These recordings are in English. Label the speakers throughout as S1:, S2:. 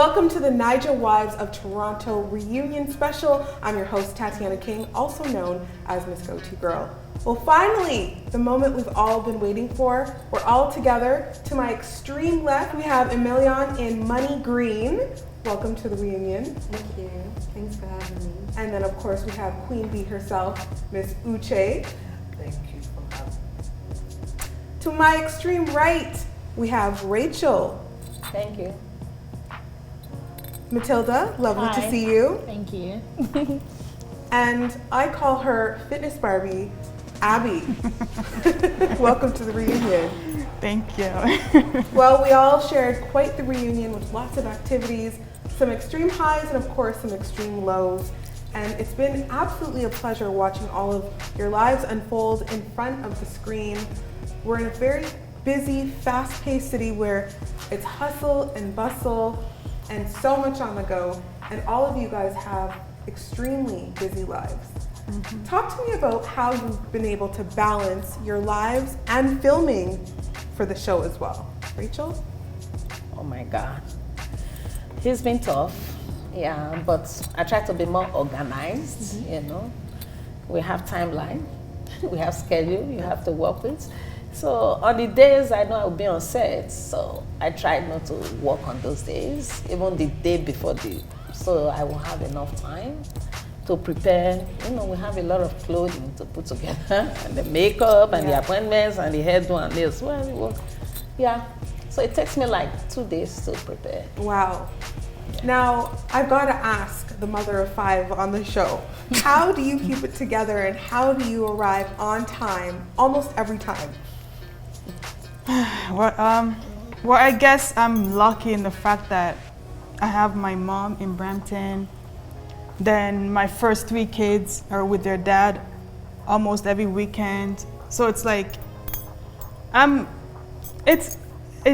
S1: Welcome to the Naija Wives of Toronto reunion special. I'm your host, Tatiana King, also known as Miss Go-To Girl. Well, finally, the moment we've all been waiting for. We're all together. To my extreme left, we have Emilion in money green. Welcome to the reunion.
S2: Thank you. Thanks for having me.
S1: And then, of course, we have Queen Bee herself, Miss Uche.
S3: Thank you for having me.
S1: To my extreme right, we have Rachel.
S4: Thank you.
S1: Matilda, lovely
S4: Hi.
S1: to see you.
S4: Thank you.
S1: And I call her Fitness Barbie, Abby. Welcome to the reunion.
S5: Thank you.
S1: Well, we all shared quite the reunion with lots of activities, some extreme highs and of course some extreme lows. And it's been absolutely a pleasure watching all of your lives unfold in front of the screen. We're in a very busy, fast-paced city where it's hustle and bustle and so much on the go. And all of you guys have extremely busy lives. Mm-hmm. Talk to me about how you've been able to balance your lives and filming for the show as well. Rachel?
S4: Oh my God. It's been tough, yeah, but I try to be more organized, you know. We have timeline, we have schedule you have to work with. So on the days I know I'll be on set, so I try not to work on those days, even the day before so I will have enough time to prepare. You know, we have a lot of clothing to put together, and the makeup, and the appointments, and the hairdo, and this. Well, yeah. So it takes me like 2 days to prepare.
S1: Wow. Now, I've got to ask the mother of five on the show, how do you keep it together and how do you arrive on time almost every time?
S5: Well, I guess I'm lucky in the fact that I have my mom in Brampton. Then my first 3 kids are with their dad almost every weekend. So it's like, it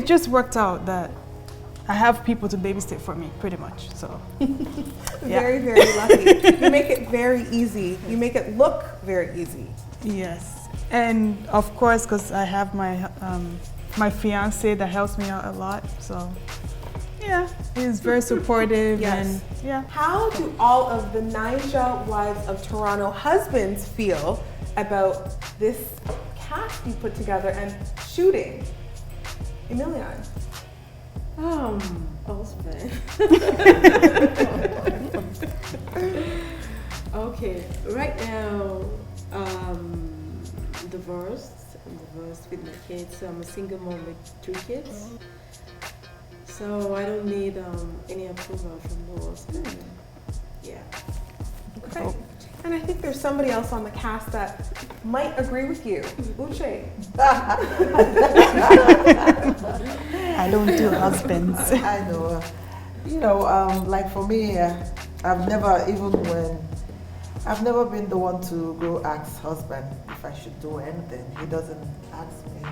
S5: just worked out that I have people to babysit for me, pretty much. So,
S1: Very, very lucky. You make it very easy. You make it look very easy.
S5: yes. And of course, because I have my my fiance that helps me out a lot. So, yeah, he's very supportive.
S1: Yes.
S5: And yeah.
S1: How do all of the Naija Wives of Toronto husbands feel about this cast you put together and shooting? Emilion?
S2: Husband. Okay, right now, divorced. I'm divorced with my kids, so I'm a single mom with 3 kids. So I don't need any approval from the husband. Yeah.
S1: Okay. And I think there's somebody else on the cast that might agree with you. Uche.
S5: I don't do husbands.
S3: I know. You know, like for me, I've never been the one to go ask husband if I should do anything. He doesn't ask me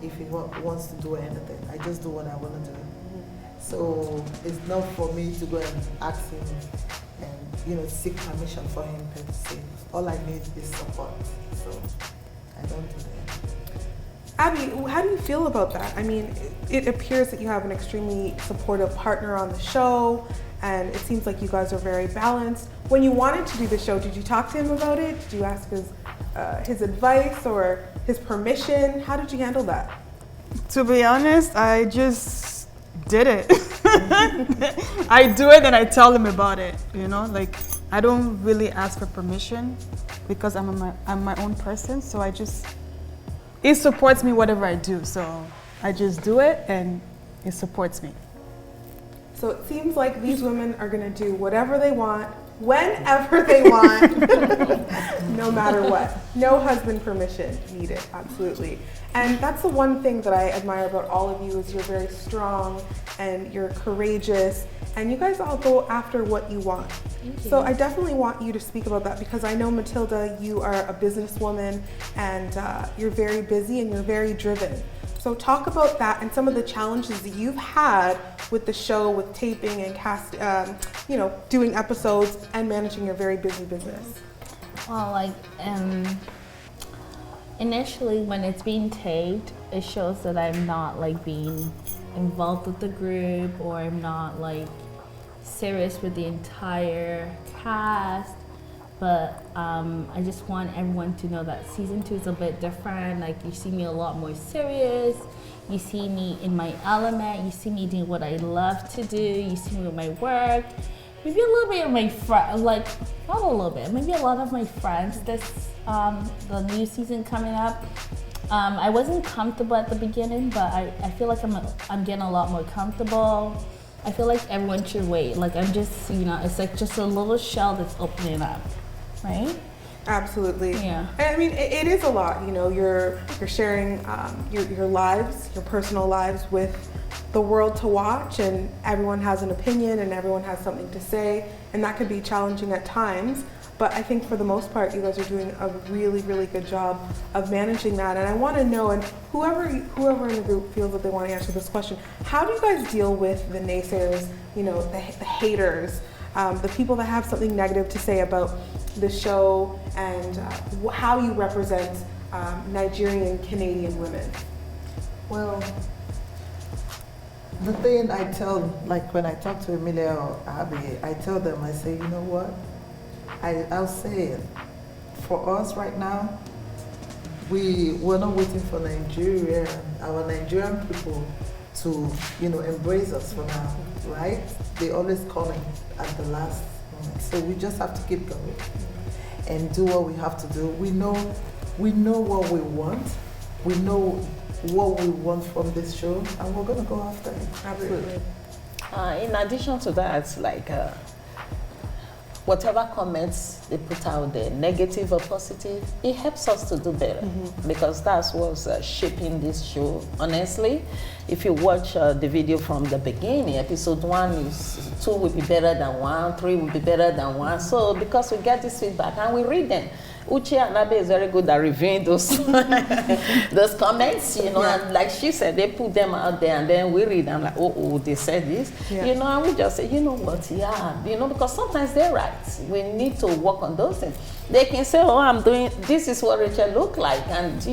S3: if he wants to do anything. I just do what I want to do. So it's not for me to go and ask him and seek permission for him per se. All I need is support. So I don't do that.
S1: Abby, how do you feel about that? I mean, it appears that you have an extremely supportive partner on the show, and it seems like you guys are very balanced. When you wanted to do the show, did you talk to him about it? Did you ask his advice or his permission? How did you handle that?
S5: To be honest, I just did it. I do it and I tell him about it, like I don't really ask for permission because I'm my own person, so he supports me whatever I do, so I just do it and he supports me.
S1: So it seems like these women are gonna do whatever they want, whenever they want, no matter what. No husband permission needed, absolutely. And that's the one thing that I admire about all of you is you're very strong and you're courageous and you guys all go after what you want. So I definitely want you to speak about that because I know, Matilda, you are a businesswoman and you're very busy and you're very driven. So talk about that and some of the challenges that you've had with the show, with taping and doing episodes and managing your very busy business.
S6: Well, initially when it's being taped, it shows that I'm not being involved with the group, or I'm not like serious with the entire cast. But I just want everyone to know that season 2 is a bit different. Like, you see me a lot more serious. You see me in my element. You see me doing what I love to do. You see me with my work. Maybe a little bit of my friends, like, not a little bit, maybe a lot of my friends this, the new season coming up. I wasn't comfortable at the beginning, but I feel like I'm getting a lot more comfortable. I feel like everyone should wait. Like, I'm just, it's like just a little shell that's opening up, right?
S1: Absolutely.
S6: Yeah.
S1: I mean, it is a lot. You're sharing your lives, your personal lives with the world to watch, and everyone has an opinion and everyone has something to say, and that could be challenging at times. But I think for the most part, you guys are doing a really, really good job of managing that. And I want to know, and whoever in the group feels that they want to answer this question, how do you guys deal with the naysayers, the haters, the people that have something negative to say about the show and how you represent Nigerian Canadian women?
S3: Well, the thing I tell, like when I talk to Emilia or Abby, I tell them, I say, you know what? I'll say it. For us right now, we're not waiting for Nigeria, our Nigerian people to, embrace us for now, right? They always calling at the last moment. So we just have to keep going and do what we have to do. We know what we want. We know what we want from this show, and we're gonna go after it.
S1: Absolutely.
S4: In addition to that, like whatever comments they put out there, negative or positive, it helps us to do better, because that's what's shaping this show. Honestly, if you watch the video from the beginning, episode 1 is 2 will be better than 1, 3 will be better than 1. So because we get this feedback and we read them. Uche and Abe is very good at reviewing those those comments, and like she said, they put them out there and then we read and like, oh, they said this, and we just say, what, because sometimes they're right. We need to work on those things. They can say, I'm doing, this is what Rachel look like, and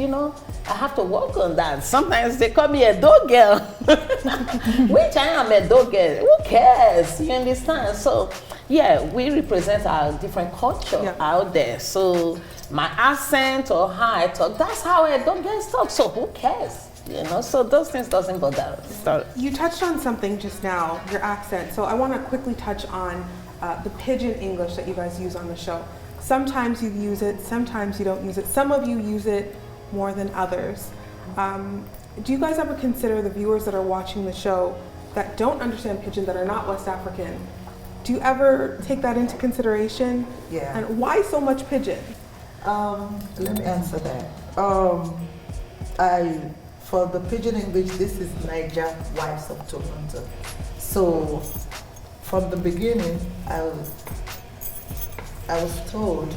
S4: I have to work on that. Sometimes they call me a dog girl, which I am a dog girl. Who cares? You understand? So, we represent our different culture out there. So my accent or how I talk, that's how a dog girl talk. So who cares? So those things doesn't bother us. So,
S1: you touched on something just now, your accent. So I want to quickly touch on the pidgin English that you guys use on the show. Sometimes you use it, sometimes you don't use it. Some of you use it more than others. Do you guys ever consider the viewers that are watching the show that don't understand pidgin, that are not West African? Do you ever take that into consideration?
S3: Yeah.
S1: And why so much pidgin?
S3: Let me answer that. For the pidgin English, this is Naija Wives of Toronto. So from the beginning, I was told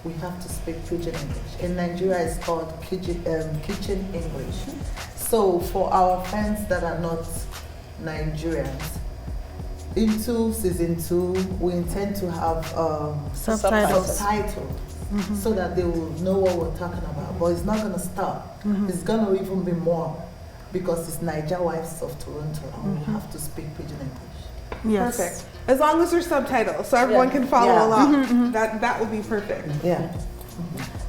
S3: we have to speak pidgin English. In Nigeria, it's called kitchen English. So for our fans that are not Nigerians, into season 2, we intend to have subtitles so that they will know what we're talking about. But it's not going to stop. It's going to even be more, because it's Naija Wives of Toronto, and we have to speak pidgin English.
S5: Yes.
S1: Perfect. As long as there's subtitles, so everyone can follow along. That would be perfect.
S3: Yeah.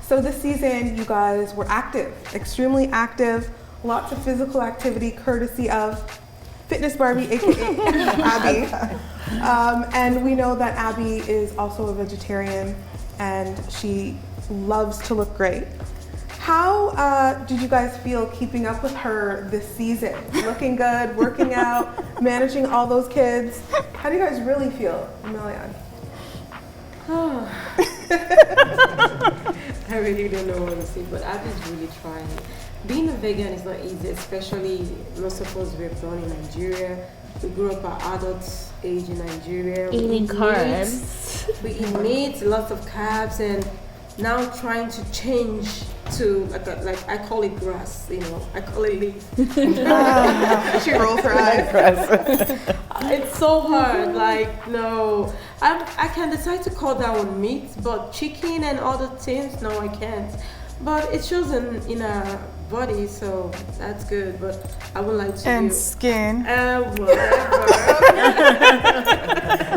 S1: So this season, you guys were active, extremely active, lots of physical activity, courtesy of Fitness Barbie, aka Abby. And we know that Abby is also a vegetarian and she loves to look great. How did you guys feel keeping up with her this season? Looking good, working out, managing all those kids. How do you guys really feel, Emilian?
S2: I really don't know what to say, but Abby's really trying. Being a vegan is not easy, especially most of us were born in Nigeria. We grew up at adult age in Nigeria.
S6: Eating carbs.
S2: We eat meat, lots of carbs, and now trying to change to like I call it grass, I call it leaf.
S1: She rolls her eyes.
S2: It's so hard. No, I can decide to cut down on meat, but chicken and other things, no, I can't. But it shows in our body, so that's good. But I would like to.
S5: And
S2: do,
S5: skin.
S2: whatever.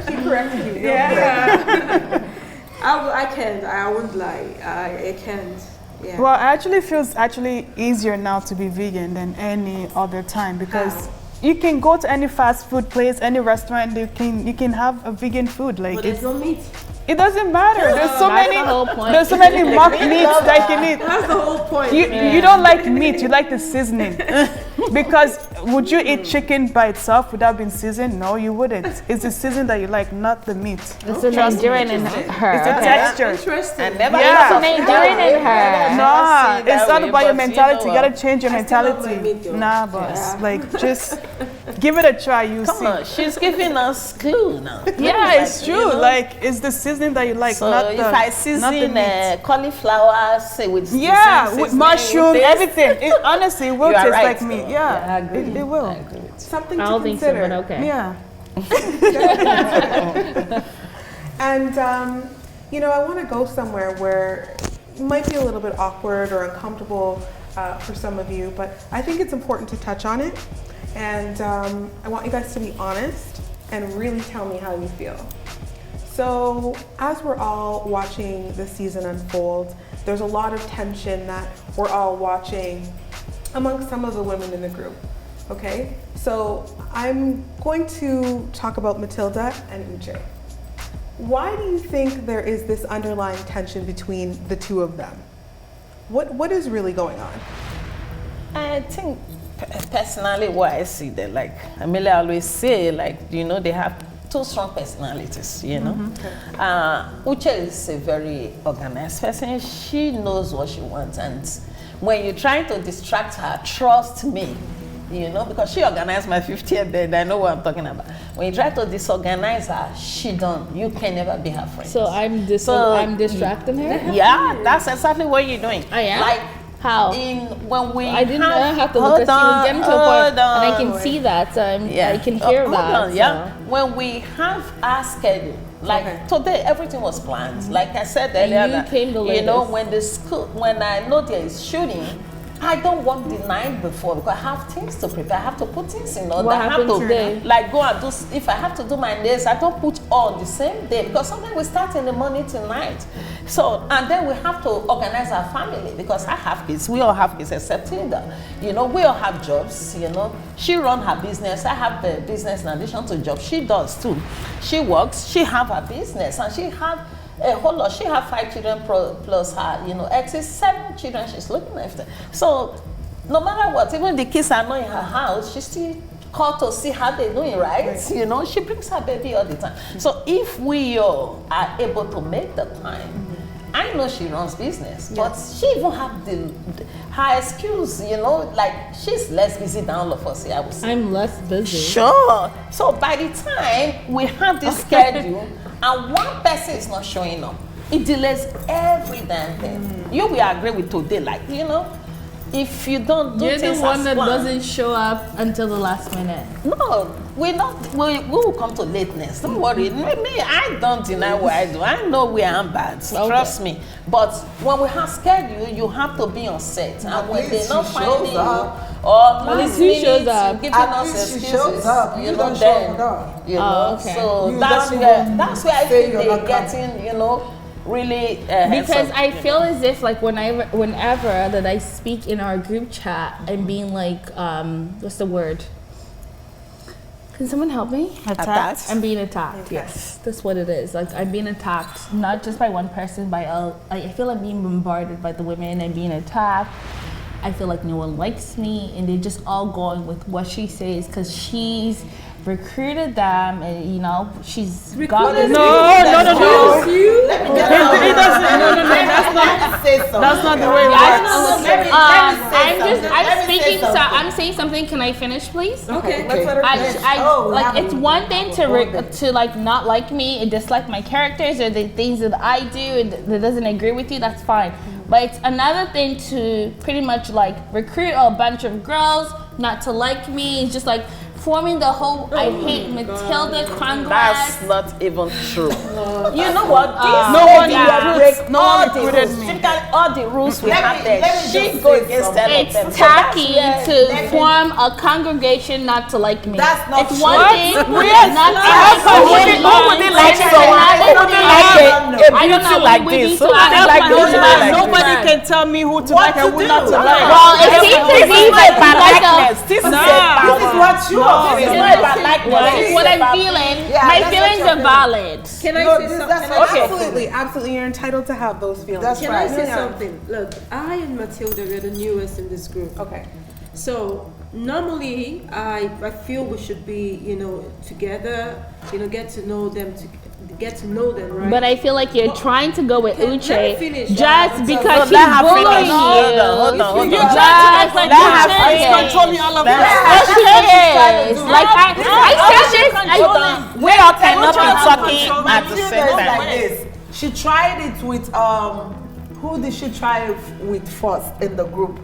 S1: She corrected you.
S2: Yeah. I can't. I won't lie. I can't. Yeah.
S5: Well, it actually feels easier now to be vegan than any other time because you can go to any fast food place, any restaurant, you can have a vegan food. Like
S2: But there's no meat.
S5: it doesn't matter. There's so
S6: That's
S5: many.
S6: the whole point.
S5: There's so many mock meats that you can eat.
S2: That's the whole point.
S5: You don't like meat. You like the seasoning. Because would you eat chicken by itself without being seasoned? No, you wouldn't. It's the season that you like, not the meat.
S6: It's the Nigerian in her.
S5: It's the texture.
S2: Interesting.
S4: I never
S5: Yeah.
S6: It's the Nigerian in her.
S5: Nah,
S4: see that
S5: it's not
S4: way,
S5: about your
S4: but you
S5: mentality.
S4: know
S5: You gotta change your
S2: I still love
S5: mentality.
S2: my meat, though.
S5: Nah, boss.
S2: Yeah.
S5: Like, just give it a try. You
S4: Come
S5: see.
S4: on, she's giving us clue now.
S5: Yeah, it's true.
S4: You know?
S5: Like, it's the seasoning that you like,
S4: So
S5: not
S4: if
S5: the
S4: I
S5: not the
S4: season
S5: meat.
S4: cauliflower, say with the
S5: Yeah,
S4: same
S5: with
S4: seasoning,
S5: mushroom,
S4: taste,
S5: everything. It, honestly, it will
S4: You are
S5: taste
S4: right,
S5: like meat.
S4: though.
S5: Yeah,
S4: I agree.
S5: it will.
S4: I agree with you.
S1: Something
S6: I
S1: to
S6: don't think so,
S1: consider.
S6: but okay.
S5: Yeah.
S1: And I want to go somewhere where it might be a little bit awkward or uncomfortable for some of you, but I think it's important to touch on it. And I want you guys to be honest and really tell me how you feel. So as we're all watching the season unfold, there's a lot of tension that we're all watching among some of the women in the group. Okay, so I'm going to talk about Matilda and Uche. Why do you think there is this underlying tension between the two of them? What is really going on?
S4: I think personally what I see there, like Amelia always say, like, they have two strong personalities, Uche is a very organized person. She knows what she wants, and when you try to distract her, trust me, because she organized my 50th birthday, I know what I'm talking about. When you try to disorganize her, you can never be her friend.
S6: So I'm distracting her?
S4: Yeah, that's exactly what you're doing.
S6: I am?
S4: Like,
S6: How?
S4: When we
S6: I didn't know I have to look at you and get into a point, and I can see that, so I can hear that.
S4: Yeah. When we have our schedule, like today, everything was planned. Like I said earlier,
S6: you came the latest.
S4: when I know there is shooting, I don't work the night before because I have things to prepare. I have to put things in order.
S6: What
S4: I have
S6: happened
S4: to
S6: today?
S4: like go and do. If I have to do my nails, I don't put all the same day because sometimes we start in the morning till night. So and then we have to organize our family because I have kids. We all have kids except Hilda. We all have jobs. She runs her business. I have the business in addition to job. She does too. She works. She have her business and she have. A whole lot. She have 5 children plus her, exes, 7 children she's looking after. So no matter what, even the kids are not in her house, she still called to see how they're doing, right? She brings her baby all the time. So if we all are able to make the time, I know she runs business, but she even have her excuse, like she's less busy than all of us here, I would say.
S6: I'm less busy.
S4: Sure. So by the time we have this schedule and one person is not showing up, it delays every damn thing. You will agree with today, like, if you don't do
S6: You're
S4: things
S6: the one
S4: as
S6: that
S4: planned.
S6: doesn't show up until the last minute.
S4: No, we're not. We will come to lateness. Don't worry. Me, I don't deny what I do. I know we are bad.
S6: Okay.
S4: Trust me. But when we have schedule, you have to be on set. And when they're not finding you, or last
S6: who
S4: minute,
S6: shows up?
S4: giving
S3: At
S4: us
S3: least she
S4: excuses,
S3: shows up. You don't show
S4: then,
S3: up.
S6: Okay.
S4: So
S3: You
S4: that's
S3: don't
S4: where
S3: even
S4: I
S3: say
S4: think
S3: you're
S4: they're
S3: not
S4: getting, really.
S6: Because I feel as if like whenever that I speak in our group chat, I'm being like, what's the word? Can someone help me?
S4: Attacked.
S6: I'm being attacked. Yes, that's what it is. Like I'm being attacked, not just by one person, by all. I feel like being bombarded by the women and being attacked. I feel like no one likes me, and they're just all going with what she says because she's recruited them, and she's got this.
S5: No.
S2: You?
S3: Let me get
S5: That's not the way it works.
S6: I'm saying something. Can I finish, please?
S2: Okay.
S3: Let's let her finish.
S6: It's one thing to like not like me and dislike my characters or the things that I do and that doesn't agree with you. That's fine. But it's another thing to pretty much like recruit a bunch of girls not to like me. It's just like forming the whole I hate Matilda Congress.
S4: That's not even true. You know what?
S5: No one
S4: recruited
S5: me.
S4: All the rules we have there. She
S3: just
S4: go
S3: say
S4: against
S3: something.
S4: all of them.
S6: It's
S4: So that's
S6: tacky
S4: where-
S6: to form a congregation not to like me.
S3: That's not
S6: it's
S3: true.
S6: one thing not to
S4: Who wouldn't like someone? Who wouldn't like a
S6: I don't
S4: beauty
S6: know,
S4: like
S6: we
S4: this?
S6: need
S4: Who
S6: to
S4: wouldn't
S6: ask
S4: like
S6: my
S4: beauty
S6: husband.
S4: like
S5: Nobody
S4: this?
S5: can tell me who to
S3: What
S5: like and
S3: to
S5: who
S3: do?
S5: not to like.
S6: Well, it
S4: This
S6: seems to
S4: is
S6: be
S4: not about
S6: like
S4: likeness. This is about
S3: This is what you are
S4: This is
S3: feeling.
S4: not about likeness.
S6: Well,
S4: This is
S6: what I'm
S4: about-
S6: feeling,
S3: Yeah,
S6: my
S3: that's
S6: feelings
S3: what
S6: are
S3: you're
S6: valid.
S2: Can I
S3: No,
S2: say
S3: this-
S2: something?
S3: that's
S2: Can I
S3: what-
S2: say
S1: Absolutely, absolutely. You're entitled to have those feelings.
S3: That's
S2: Can I
S3: right.
S2: say
S1: Yeah.
S2: something? Look, I and Matilda we're the newest in this group.
S1: Okay.
S2: So normally I feel we should be, together, get to know them, right?
S6: But I feel like you're trying to go with
S2: Let me
S6: Uche
S2: finish.
S6: just because
S4: let
S6: she's
S4: her
S6: bullying
S4: finish.
S6: you.
S4: Hold on.
S5: You're
S6: Just
S5: trying to act like
S6: let
S5: you're
S6: her
S5: Uche is
S6: finish.
S5: controlling all of
S4: Let
S5: us.
S4: her-
S6: Yes, she is.
S3: do.
S6: Like I said this.
S4: Hold on. We all cannot be talking at the
S3: Matilda
S4: same
S3: is like
S4: time.
S3: this. She tried it with who did she try it with first in the group?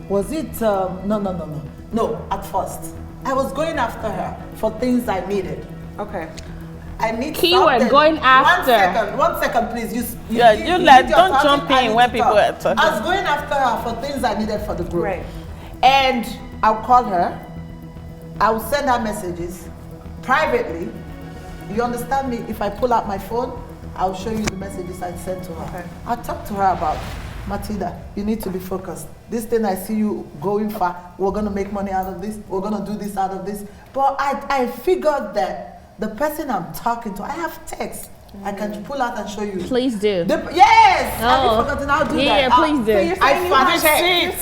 S3: Was it no, at first. I was going after her for things I needed.
S1: Okay.
S3: I need
S6: Keyword,
S3: something.
S6: going after.
S3: 1 second, please. You
S4: Don't
S3: talking,
S4: jump
S3: I
S4: in
S3: need
S4: when
S3: to
S4: people
S3: talk.
S4: are talking.
S3: I was going after her for things I needed for the group.
S1: Right.
S3: And I'll call her. I'll send her messages privately. You understand me? If I pull out my phone, I'll show you the messages I sent to her.
S1: Okay.
S3: I'll talk to her about, Matilda, you need to be focused. This thing I see you going far, we're going to make money out of this. We're going to do this out of this. But I figured that the person I'm talking to, I have text. I can pull out and show you.
S6: Please do.
S3: Yes! Have you
S6: Oh.
S3: forgotten? I'll do that.
S6: Yeah, please do.
S3: I fact check.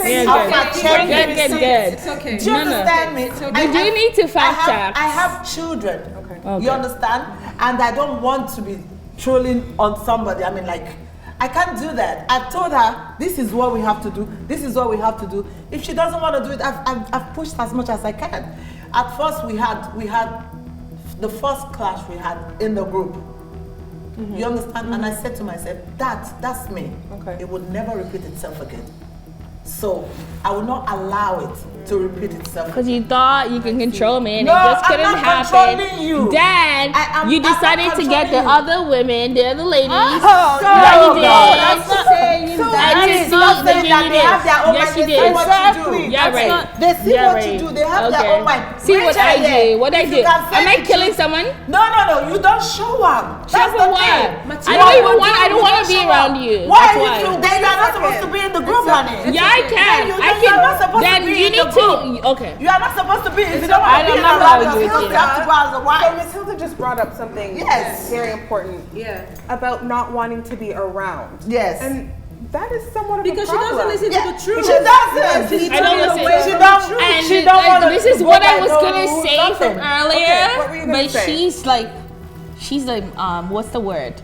S6: Yeah,
S3: I'll
S6: good.
S3: fact check.
S6: Good.
S2: It's okay.
S3: Do you understand me?
S6: You do need to fact check.
S3: I have children.
S6: Okay.
S3: You understand? And I don't want to be trolling on somebody. I mean, like, I can't do that. I've told her, this is what we have to do. This is what we have to do. If she doesn't want to do it, I've pushed as much as I can. At first, we had the first clash we had in the group. You understand? And I said to myself, that's me.
S1: Okay.
S3: It would never repeat itself again. So I will not allow it to repeat itself.
S6: Because you thought you can control me and
S3: No,
S6: it just
S3: I'm
S6: couldn't
S3: not
S6: happen.
S3: controlling you.
S6: Then
S3: I'm
S6: you
S3: not
S6: decided to get the
S3: controlling you.
S6: other women, the other ladies.
S5: Oh,
S6: Yeah, you
S3: no,
S6: did.
S3: that's not saying
S6: So
S3: that.
S6: I
S3: It's
S6: just
S3: not
S6: see
S3: saying
S6: the
S3: that they have their own
S6: Yes,
S3: mind.
S6: you
S3: They
S6: did.
S3: see what you do.
S6: Yeah,
S5: That's
S6: right.
S5: not-
S3: They see
S6: Yeah,
S3: what
S6: right.
S3: you do. They have
S6: Okay.
S3: their own mind.
S6: See what
S3: Rachel
S6: I
S3: here,
S6: do. What I
S3: if
S6: do.
S3: you can say
S6: Am I
S3: the
S6: killing
S3: truth-
S6: someone?
S3: No. You don't show up.
S6: Show
S3: That's
S6: for
S3: the
S6: what?
S3: thing.
S6: I don't even want. I don't want to be around you.
S3: Why?
S6: That's
S3: You
S6: why.
S3: feel then you're not supposed to be in the group, honey.
S6: Yeah, I can.
S3: You
S6: I
S3: you're not
S6: can.
S3: supposed
S6: Then
S3: to be
S6: you
S3: in
S6: need
S3: the group.
S6: to. Okay.
S3: You are not supposed to be. If you don't want to be
S6: I'm
S3: in
S6: not
S3: around
S6: gonna
S3: your
S6: argue with
S3: you
S6: you.
S3: have to go as a
S1: So
S3: wife.
S1: Matilda just brought up something
S3: Yes.
S1: very important
S2: Yeah.
S1: about not wanting to be around.
S3: Yes.
S1: And that is somewhat of
S2: Because
S1: a
S2: she
S1: problem.
S2: doesn't listen to the truth.
S3: She doesn't.
S2: She's
S6: I don't
S2: turning
S6: listen.
S2: away
S3: She
S2: from
S3: don't-
S2: the truth.
S6: And
S3: She don't wanna
S6: this is
S3: go
S6: what
S3: by
S6: I was
S3: no
S6: gonna
S3: rules,
S6: say
S3: nothing.
S6: from earlier.
S1: Okay, what were you gonna
S6: But
S1: say?
S6: she's like, what's the word?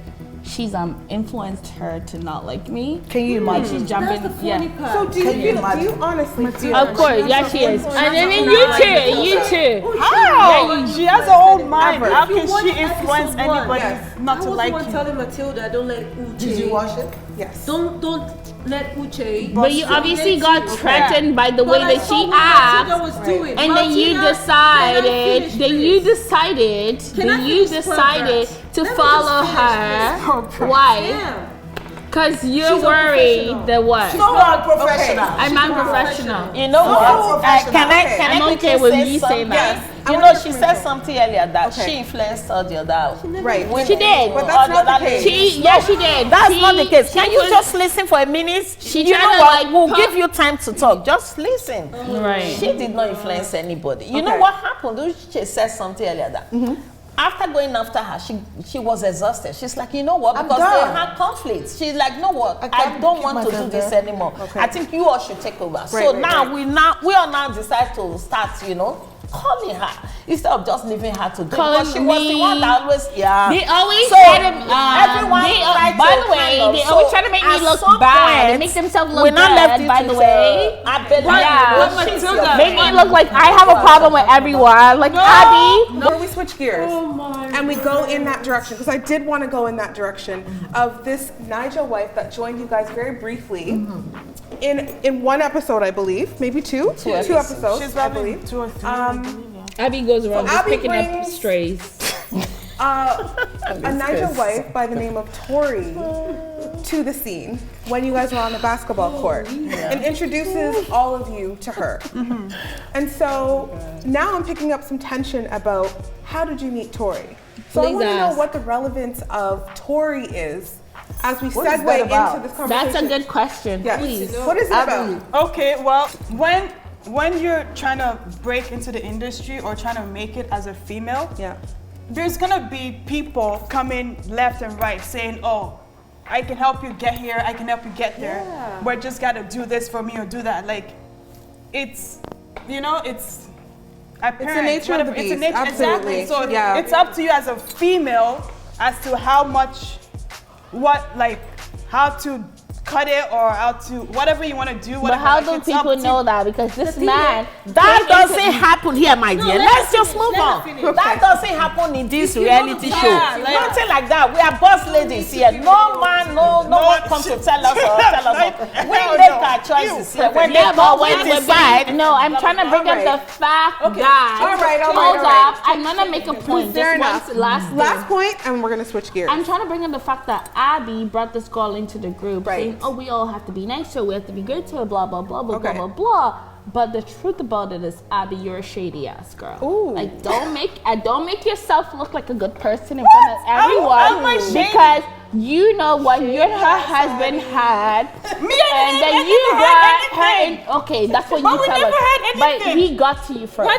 S6: She's influenced her to not like me.
S3: Can you
S6: And
S3: imagine?
S6: she's jumping.
S2: That's the funny part.
S1: So do you
S3: Can you
S1: feel? Do
S3: imagine?
S1: you honestly feel?
S6: Of course, yeah, she is. And then you too.
S5: How? She has her own mind.
S1: Ever.
S5: How
S2: If you
S5: can
S2: watch
S5: she influence
S2: episode one,
S5: anybody
S1: yes.
S5: not
S2: I
S5: to
S2: was
S5: like
S2: the one
S5: you?
S2: telling Matilda, don't let Uche.
S3: Did you watch it?
S1: Yes.
S2: Don't let Uche.
S6: But you obviously got
S2: you.
S6: threatened by the
S2: But
S6: way
S2: I
S6: that
S2: saw
S6: she
S2: what Matilda
S6: acts.
S2: was doing.
S6: And then you
S2: Martina,
S6: decided,
S2: can I finish this? Can I finish
S6: decided
S2: progress?
S6: to
S2: Let me
S6: follow
S2: just finish
S6: her. Why?
S2: Yeah.
S6: Because you're
S2: She's
S6: worried
S2: unprofessional.
S6: that what?
S3: So unprofessional.
S6: I'm unprofessional.
S4: You know what?
S3: professional.
S4: Can
S3: Okay.
S4: I
S6: I'm
S4: quickly
S6: okay with
S4: say
S6: you saying
S4: something?
S6: that.
S1: I
S4: You
S1: want
S4: know,
S1: to
S4: she
S1: finish
S4: said
S1: it.
S4: something earlier that
S1: Okay.
S4: she influenced all the other
S1: Right.
S4: women.
S6: She did.
S1: But that's not the case.
S6: She did.
S4: That's
S6: She-
S4: not the case.
S6: she
S4: Can you
S6: was-
S4: just listen for a minute?
S6: She
S4: you
S6: tried
S4: know
S6: to,
S4: what?
S6: like,
S4: We'll
S6: pop-
S4: give you time to talk. Just listen.
S6: Right.
S4: She did not influence anybody. You know
S1: Okay.
S4: what happened? She said something earlier that after going after her, she was exhausted. She's like, you know what?
S3: I'm
S4: Because
S3: done.
S4: they had conflicts. She's like, no what?
S3: I
S4: I
S3: can't
S4: don't
S3: keep
S4: want to do
S3: myself
S4: this
S3: there.
S4: anymore.
S1: Okay.
S4: I think you all should take over. So
S1: right,
S4: now
S1: right.
S4: we all now decide to start, calling her instead of just leaving her to do it.
S6: Calling
S4: Because she was the
S6: me.
S4: one that always
S6: They always
S4: So,
S6: try to.
S4: everyone tried
S6: by
S4: to
S6: the way,
S4: kind know,
S6: they
S4: so
S6: always try to make me
S4: at
S6: look
S4: some
S6: bad. They
S4: point,
S6: make themselves look
S4: we're not left
S6: bad,
S4: you
S6: by
S4: to
S6: the
S4: say,
S6: way.
S4: I bet
S6: Yeah.
S4: she's
S5: Matilda.
S4: your
S6: Make me
S4: friend.
S6: look like I have a problem with everyone. Like, Abby.
S1: Before we switch gears
S2: Oh my
S1: and we go in that direction, because I did want to go in that direction of this Naija wife that joined you guys very briefly in one episode, I believe, maybe two episodes,
S5: She's
S1: I
S5: probably
S1: believe.
S5: 2 or 3. I believe, yeah.
S6: Abby goes around just
S1: Abby
S6: picking up
S1: brings-
S6: strays.
S1: A Naija wife by the name of Tori to the scene when you guys were on the basketball court and introduces all of you to her. And so now I'm picking up some tension about how did you meet Tori? So I
S6: Please
S1: want to know
S6: ask.
S1: what the relevance of Tori is as we
S3: What is
S1: segue
S3: that about?
S1: into this conversation.
S6: That's a good question.
S1: Yes.
S6: Please.
S1: What is it about?
S5: Okay, well, when you're trying to break into the industry or trying to make it as a female,
S1: Yeah.
S5: there's gonna be people coming left and right saying, oh, I can help you get here, I can help you get there.
S1: Yeah.
S5: But just gotta do this for me or do that. Like, it's, you know, it's apparent.
S1: nature of the
S5: It's a
S1: beast,
S5: nature,
S1: absolutely.
S5: exactly. So
S1: Yeah.
S5: it's up to you as a female as to how much, how to cut it or how to, whatever you wanna do.
S6: But
S5: Whatever,
S6: how
S5: like,
S6: do
S5: it's up
S6: people
S5: to-
S6: know that? Because this man,
S4: That doesn't happen here, my dear. Let's just move on.
S2: finish.
S4: That doesn't happen in this reality show.
S5: Yeah, like-
S4: Nothing like that. We are boss ladies here. No man, no one comes to tell us or tell us. We
S5: Hell
S4: make
S5: no.
S4: our choices here. When
S6: yeah,
S4: they
S6: but
S4: come,
S6: when
S4: we
S6: we're
S4: decide.
S6: no, I'm trying to bring up
S1: Alright.
S6: the fact that.
S1: All right.
S6: Hold up, I'm gonna make a point.
S1: Fair
S6: Just
S1: enough.
S6: once,
S1: Last point, and we're gonna switch gears.
S6: I'm trying to bring up the fact that Abby brought this girl into the group,
S1: Right.
S6: saying, "Oh, we all have to be nice to her. We have to be good to her. Blah blah blah blah
S1: Okay.
S6: blah blah blah." But the truth about it is, Abby, you're a shady ass girl.
S1: Ooh.
S6: Like, don't make yourself look like a good person in front of everyone,
S5: am I shady?
S6: because you know what you and her husband had, and then you brought her in. Okay, that's what
S5: But
S6: you
S5: we
S6: tell
S5: never
S6: us.
S5: had
S6: But
S5: anything.
S6: he got to you first.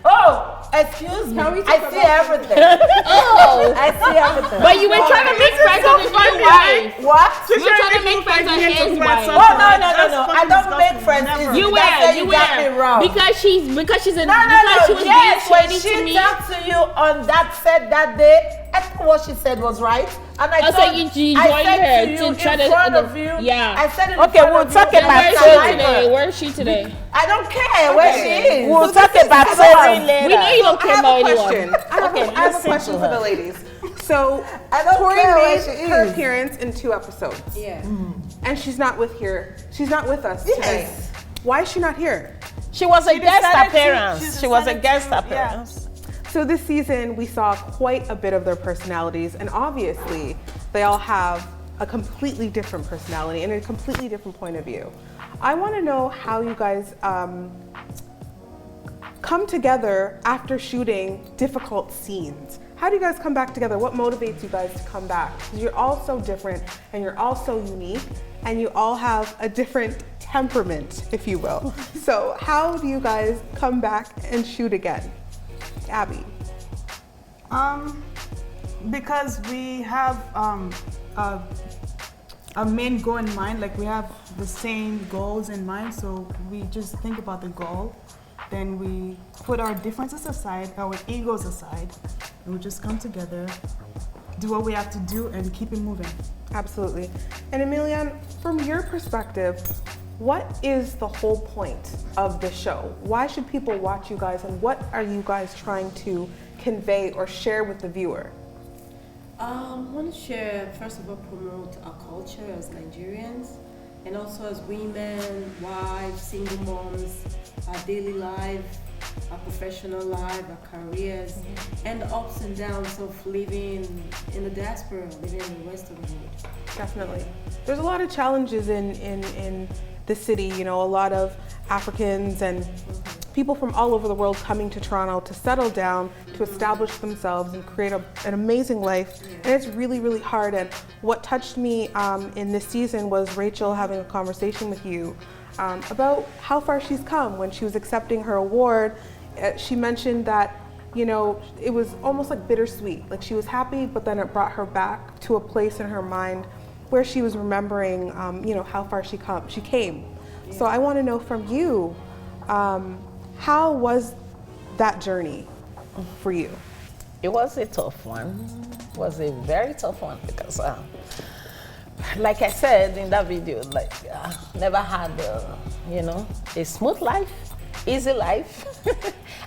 S3: Oh, excuse me. I see everything.
S6: Oh,
S3: I see everything.
S6: but you were trying to make friends with your wife.
S3: What?
S6: You were trying to make friends with his wife.
S3: Oh, no. I don't make friends easily.
S6: You
S3: That's
S6: were,
S3: where
S6: you
S3: got me
S6: were.
S3: wrong.
S6: Because she's a
S3: No,
S6: because she was
S3: yes,
S6: being
S3: when
S6: shady to
S3: she
S6: me.
S3: talked to you on that set that day, I think what she said was right. And I
S6: Oh, so
S3: told
S6: you
S3: I
S6: joined
S3: said
S6: her
S3: to you
S6: to try
S3: in
S6: to-
S3: front of you.
S6: yeah.
S3: I said it in
S4: Okay,
S3: front
S4: we'll
S3: of
S4: talk
S3: you,
S4: about
S3: and
S6: Where
S3: I
S6: is
S3: like
S6: she today?
S3: her.
S6: Where is she today?
S3: I don't care where she is.
S4: We'll talk about Tori later.
S6: We know you don't
S1: I
S6: care
S1: have
S6: about
S1: a
S6: anyone.
S1: question. I have a
S4: listen
S1: question
S4: to
S1: for
S4: her.
S1: the ladies. So
S3: I don't
S1: Tori
S3: care where
S1: made
S3: she
S1: her
S3: is.
S1: appearance in 2 episodes,
S2: Yeah.
S1: and she's not with us today. Why is she not here?
S4: She was a
S5: She
S4: guest
S5: decided to-
S4: appearance. She was a
S5: decided
S4: guest
S5: to- yeah.
S4: appearance.
S1: So this season, we saw quite a bit of their personalities, and obviously, they all have a completely different personality and a completely different point of view. I want to know how you guys come together after shooting difficult scenes. How do you guys come back together? What motivates you guys to come back? Because you're all so different, and you're all so unique, and you all have a different temperament, if you will. So how do you guys come back and shoot again? Abby.
S5: Because we have a main goal in mind, like we have the same goals in mind, so we just think about the goal, then we put our differences aside, our egos aside, and we just come together, do what we have to do, and keep it moving.
S1: Absolutely. And Emilian, from your perspective, what is the whole point of the show? Why should people watch you guys, and what are you guys trying to convey or share with the viewer?
S2: I want to share, first of all, promote our culture as Nigerians, and also as women, wives, single moms, our daily life, our professional life, our careers, and the ups and downs of living in the diaspora, living in the rest of the world.
S1: Definitely. There's a lot of challenges in the city, you know, a lot of Africans and people from all over the world coming to Toronto to settle down, to establish themselves and create an amazing life. And it's really, really hard. And what touched me in this season was Rachel having a conversation with you about how far she's come. When she was accepting her award, she mentioned that, you know, it was almost like bittersweet. Like she was happy, but then it brought her back to a place in her mind where she was remembering, you know, how far she came. So I want to know from you, how was that journey for you?
S4: It was a tough one. It was a very tough one because like I said in that video, like never had, a smooth life, easy life.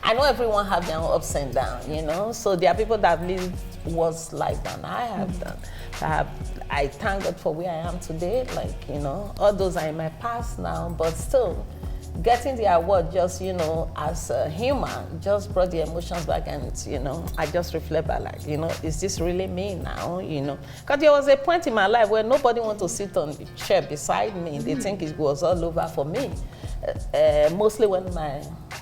S4: I know everyone have their own ups and downs, so there are people that live worse life than I have done. I thank God for where I am today. Like, all those are in my past now, but still, getting the award just, as a human, just brought the emotions back, and, I just reflect back like, is this really me now, Because there was a point in my life where nobody wanted to sit on the chair beside me. They think it was all over for me. Mostly when my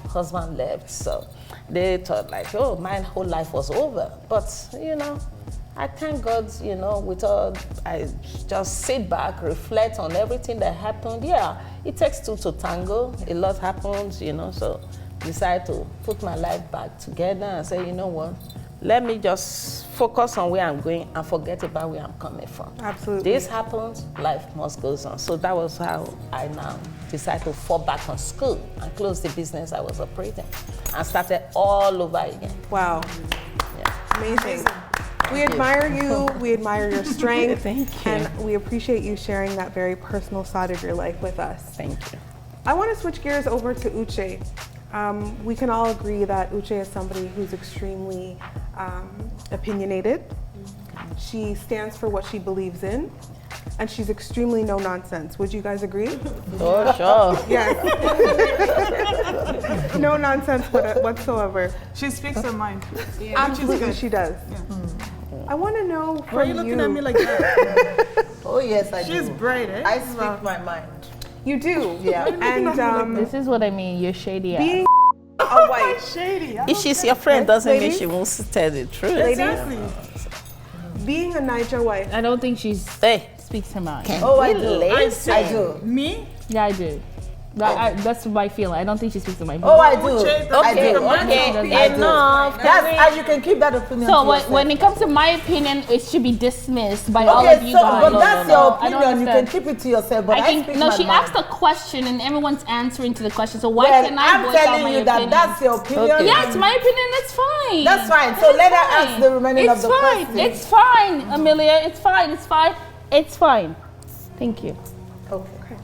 S4: husband left, so they thought like, oh, my whole life was over. But, I thank God, with all, I just sit back, reflect on everything that happened. Yeah, it takes two to tango. A lot happens, so decide to put my life back together and say, you know what, let me just focus on where I'm going and forget about where I'm coming from.
S1: Absolutely.
S4: This happened, life must go on. So that was how I now decided to fall back on school and close the business I was operating and started all over again.
S1: Wow.
S4: Yeah.
S1: Amazing. We admire you, we admire your strength,
S4: Thank you.
S1: and we appreciate you sharing that very personal side of your life with us.
S4: Thank you.
S1: I want to switch gears over to Uche. We can all agree that Uche is somebody who's extremely opinionated. She stands for what she believes in, and she's extremely no nonsense. Would you guys agree?
S4: For sure.
S1: Yes. No nonsense whatsoever.
S5: She speaks her mind.
S1: Absolutely, she does.
S5: Yeah.
S1: I want to know from
S5: Why are you looking at me like that?
S3: Oh yes, I do.
S5: She's bright, eh?
S3: I speak my mind.
S1: You do.
S3: Yeah.
S1: And
S6: This is what I mean. You're shady.
S1: being a wife,
S5: Shady.
S4: If she's your friend, doesn't mean
S1: Ladies?
S4: she wants to tell the truth.
S5: Exactly.
S1: being a Naija wife,
S6: I don't think she's
S4: Hey,
S6: speaks her mind.
S3: Oh, I
S4: we
S3: do.
S4: lazy.
S3: I do.
S5: Me?
S6: Yeah, I do. That's my feeling. I don't think she speaks her mind.
S3: Oh, I do.
S5: Uche,
S3: I
S4: Okay,
S3: do.
S4: okay, enough.
S3: That's, and you can keep that opinion.
S6: So
S3: to yourself.
S6: when it comes to my opinion, it should be dismissed by all of
S3: Okay,
S6: you
S3: so
S6: guys.
S3: but that's
S6: No,
S3: your
S6: I don't
S3: opinion. You can
S6: understand.
S3: keep it to yourself. But I,
S6: I think
S3: speak
S6: no.
S3: my
S6: She
S3: mind.
S6: asked a question and everyone's answering to the question. So why
S3: Well,
S6: can I
S3: I'm
S6: voice out
S3: telling
S6: my
S3: you
S6: opinion?
S3: that that's your opinion.
S4: Okay.
S6: Yeah, it's my opinion. That's fine.
S3: That's fine. So let her ask the remaining of the questions.
S6: It's fine, Amelia. It's fine. It's fine. It's fine. Thank you.
S3: Okay.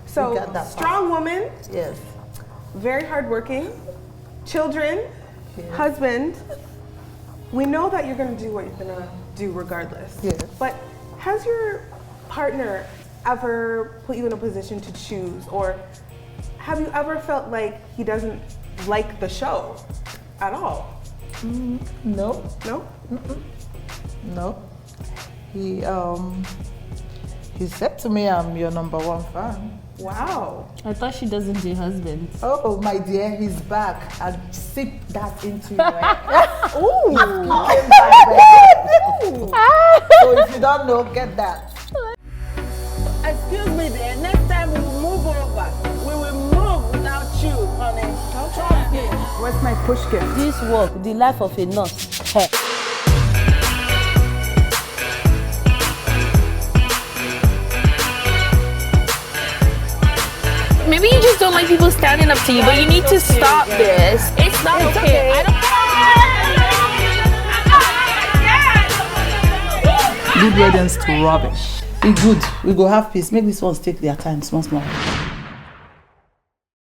S1: so
S3: We got that part.
S1: strong woman,
S3: Yes.
S1: very hardworking, children,
S3: Yes.
S1: husband. We know that you're going to do what you're going to do regardless.
S3: Yes.
S1: But has your partner ever put you in a position to choose, or have you ever felt like he doesn't like the show at all?
S3: No.
S1: No?
S3: No. He said to me, "I'm your number one fan."
S1: Wow.
S6: I thought she doesn't do husbands.
S3: Oh, my dear, he's back. And sip that into your head.
S1: Ooh.
S3: Came back, baby. So if you don't know, get that.
S4: Excuse me, dear. Next time we move over, we will move without you, honey. Trust me.
S1: What's my push gift?
S4: This work, the life of a nurse.
S7: Maybe you just don't like people standing up to you, but you need to stop this. It's not okay. I don't
S8: Good weddings to rubbish. Be good. We go have peace. Make these ones take their time, small.